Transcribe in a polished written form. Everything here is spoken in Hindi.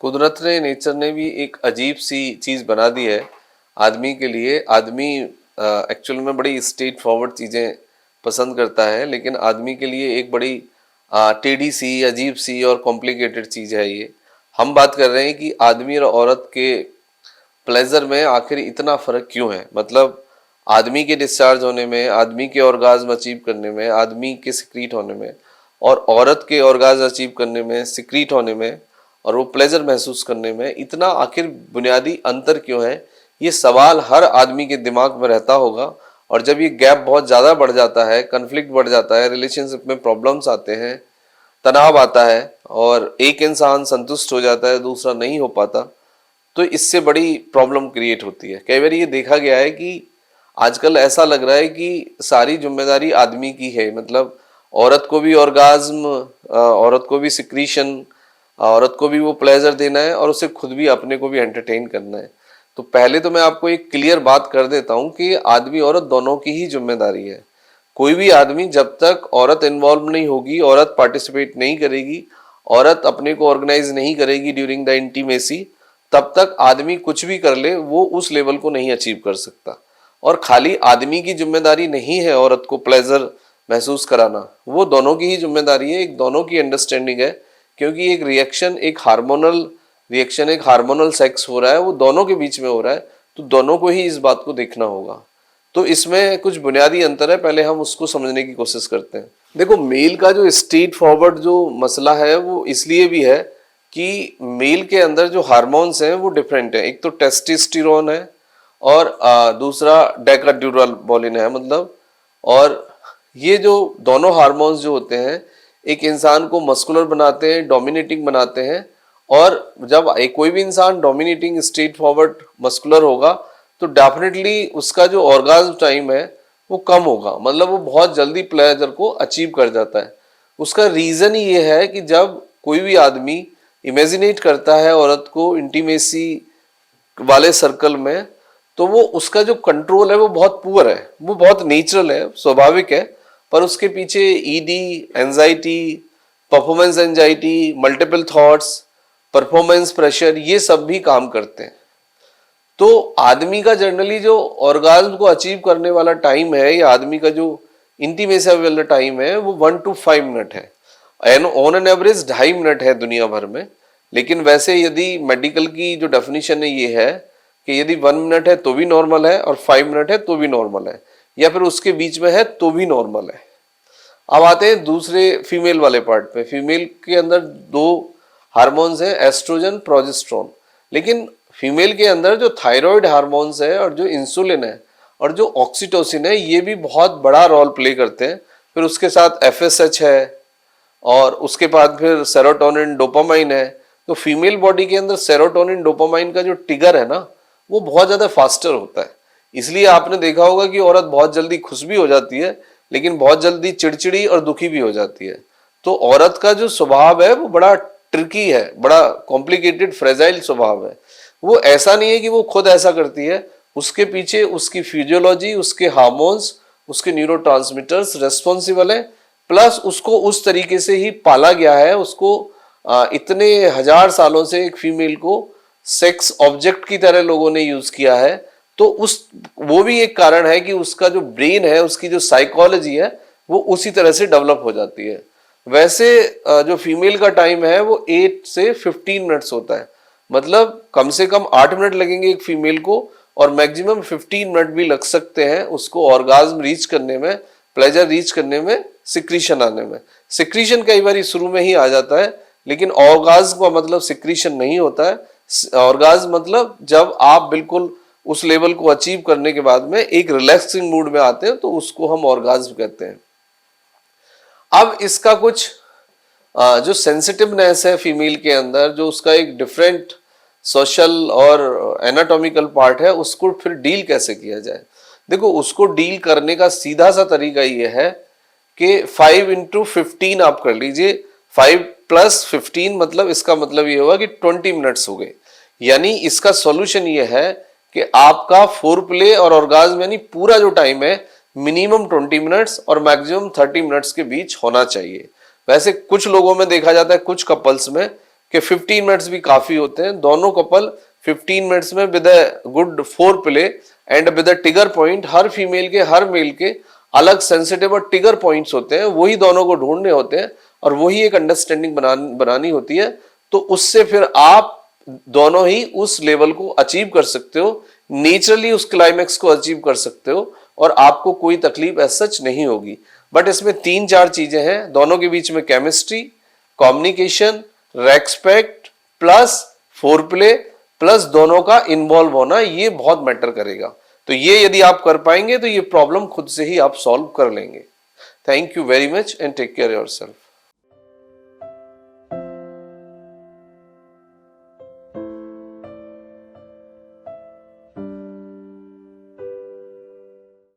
कुदरत ने, नेचर ने भी एक अजीब सी चीज़ बना दी है आदमी के लिए। आदमी एक्चुअल में बड़ी स्ट्रेट फॉरवर्ड चीज़ें पसंद करता है, लेकिन आदमी के लिए एक बड़ी टेढ़ी सी, अजीब सी और कॉम्प्लिकेटेड चीज़ है ये। हम बात कर रहे हैं कि आदमी और औरत के प्लेजर में आखिर इतना फ़र्क क्यों है। मतलब आदमी के डिस्चार्ज होने में, आदमी के ऑर्गाज्म अचीव करने में, आदमी के सिक्रीट होने में, और औरत के ऑर्गाज्म अचीव करने में, सिक्रीट होने में, और वो प्लेजर महसूस करने में इतना आखिर बुनियादी अंतर क्यों है। ये सवाल हर आदमी के दिमाग में रहता होगा। और जब ये गैप बहुत ज़्यादा बढ़ जाता है, कन्फ्लिक्ट बढ़ जाता है, रिलेशनशिप में प्रॉब्लम्स आते हैं, तनाव आता है, और एक इंसान संतुष्ट हो जाता है, दूसरा नहीं हो पाता, तो इससे बड़ी प्रॉब्लम क्रिएट होती है। कई बार ये देखा गया है कि आजकल ऐसा लग रहा है कि सारी जिम्मेदारी आदमी की है। मतलब औरत को भी ऑर्गाज्म, औरत को भी सिक्रीशन, औरत को भी वो प्लेजर देना है, और उसे खुद भी, अपने को भी एंटरटेन करना है। तो पहले तो मैं आपको एक क्लियर बात कर देता हूँ कि आदमी औरत दोनों की ही जिम्मेदारी है। कोई भी आदमी, जब तक औरत इन्वॉल्व नहीं होगी, औरत पार्टिसिपेट नहीं करेगी, औरत अपने को ऑर्गेनाइज नहीं करेगी ड्यूरिंग द इंटीमेसी, तब तक आदमी कुछ भी कर ले वो उस लेवल को नहीं अचीव कर सकता। और खाली आदमी की जिम्मेदारी नहीं है औरत को प्लेजर महसूस कराना, वो दोनों की ही जिम्मेदारी है, एक दोनों की अंडरस्टैंडिंग है। क्योंकि एक रिएक्शन, एक हार्मोनल रिएक्शन, एक हार्मोनल सेक्स हो रहा है, वो दोनों के बीच में हो रहा है, तो दोनों को ही इस बात को देखना होगा। तो इसमें कुछ बुनियादी अंतर है, पहले हम उसको समझने की कोशिश करते हैं। देखो, मेल का जो स्ट्रेट फॉरवर्ड जो मसला है वो इसलिए भी है कि मेल के अंदर जो हार्मोन्स हैं वो डिफरेंट है। एक तो टेस्टोस्टेरोन है, और दूसरा डेकाड्यूराबोलिन है। मतलब, और ये जो दोनों हार्मोन्स जो होते हैं, एक इंसान को मस्कुलर बनाते हैं, डोमिनेटिंग बनाते हैं। और जब कोई भी इंसान डोमिनेटिंग, स्ट्रेट फॉरवर्ड, मस्कुलर होगा, तो डेफिनेटली उसका जो ऑर्गाज्म टाइम है वो कम होगा। मतलब वो बहुत जल्दी प्लेजर को अचीव कर जाता है। उसका रीज़न ये है कि जब कोई भी आदमी इमेजिनेट करता है औरत को इंटीमेसी वाले सर्कल में, तो वो उसका जो कंट्रोल है वो बहुत पुअर है, वो बहुत नेचुरल है, स्वाभाविक है। पर उसके पीछे ED, anxiety, performance anxiety, multiple thoughts, performance pressure, ये सब भी काम करते हैं। तो आदमी का जनरली जो ऑर्गाज्म को अचीव करने वाला टाइम है, या आदमी का जो इंटीमेसी वाला टाइम है, वो 1 to 5 मिनट है। And on an average 2.5 minute है दुनिया भर में। लेकिन वैसे यदि मेडिकल की जो डेफिनेशन है ये है कि यदि 1 मिनट है तो भी नॉर्मल है, और 5 मिनट है तो भी नॉर्मल है, या फिर उसके बीच में है तो भी नॉर्मल है। अब आते हैं दूसरे फीमेल वाले पार्ट पे। फीमेल के अंदर दो हार्मोन्स हैं, एस्ट्रोजन, प्रोजेस्टेरोन। लेकिन फीमेल के अंदर जो थायराइड हार्मोन्स है, और जो इंसुलिन है, और जो ऑक्सीटोसिन है, ये भी बहुत बड़ा रोल प्ले करते हैं। फिर उसके साथ एफएसएच है, और उसके बाद फिर सेरोटोनिन, डोपामाइन है। तो फीमेल बॉडी के अंदर सेरोटोनिन, डोपामाइन का जो ट्रिगर है ना, वो बहुत ज़्यादा फास्टर होता है। इसलिए आपने देखा होगा कि औरत बहुत जल्दी खुश भी हो जाती है, लेकिन बहुत जल्दी चिड़चिड़ी और दुखी भी हो जाती है। तो औरत का जो स्वभाव है वो बड़ा ट्रिकी है, बड़ा कॉम्प्लिकेटेड, फ्रेजाइल स्वभाव है। वो ऐसा नहीं है कि वो खुद ऐसा करती है, उसके पीछे उसकी फिजियोलॉजी, उसके हार्मोन्स, उसके न्यूरोट्रांसमीटर्स रेस्पॉन्सिबल है। प्लस उसको उस तरीके से ही पाला गया है, उसको इतने हजार सालों से एक फीमेल को सेक्स ऑब्जेक्ट की तरह लोगों ने यूज किया है। तो वो भी एक कारण है कि उसका जो ब्रेन है, उसकी जो साइकोलॉजी है, वो उसी तरह से डेवलप हो जाती है। वैसे जो फीमेल का टाइम है वो 8 से 15 मिनट्स होता है। मतलब कम से कम 8 मिनट लगेंगे एक फीमेल को, और मैक्सिमम 15 मिनट भी लग सकते हैं उसको ऑर्गाज्म रीच करने में, प्लेजर रीच करने में, सिक्रीशन आने में। सिक्रीशन कई बार शुरू में ही आ जाता है, लेकिन ऑर्गाज्म का मतलब सिक्रीशन नहीं होता है। ऑर्गाज्म मतलब जब आप बिल्कुल उस लेवल को अचीव करने के बाद में एक रिलैक्सिंग मूड में आते हैं, तो उसको हम ऑर्गाज्म कहते हैं। अब इसका कुछ जो सेंसिटिवनेस है फीमेल के अंदर, जो उसका एक डिफरेंट सोशल और एनाटॉमिकल पार्ट है, उसको फिर डील कैसे किया जाए। देखो, उसको डील करने का सीधा सा तरीका ये है कि 5 into 15 आप कर लीजिए। 5 + 15 मतलब, इसका मतलब ये होगा कि 20 मिनट्स हो गए। यानी इसका सॉल्यूशन ये है कि आपका फोर प्ले और ऑर्गाज्म यानी पूरा जो टाइम है, मिनिमम 20 मिनट्स और मैक्सिमम 30 मिनट्स के बीच होना चाहिए। वैसे कुछ लोगों में देखा जाता है, कुछ कपल्स में, कि 15 मिनट्स भी काफी होते हैं। दोनों कपल 15 मिनट्स में with a good foreplay and with a trigger point, हर फीमेल के हर मेल के अलग सेंसिटिव और टिगर पॉइंट्स होते हैं, वही दोनों को ढूंढने होते हैं और वही एक अंडरस्टैंडिंग बनानी होती है। तो उससे फिर आप दोनों ही उस लेवल को अचीव कर सकते हो, नेचुरली उस क्लाइमेक्स को अचीव कर सकते हो और आपको कोई तकलीफ एज सच नहीं होगी। बट इसमें 3-4 चीजें हैं, दोनों के बीच में chemistry, communication, respect plus four play plus दोनों का इन्वॉल्व होना, ये बहुत मैटर करेगा। तो ये यदि आप कर पाएंगे तो ये प्रॉब्लम खुद से ही आप सॉल्व कर लेंगे। Thank you very much and take care yourself.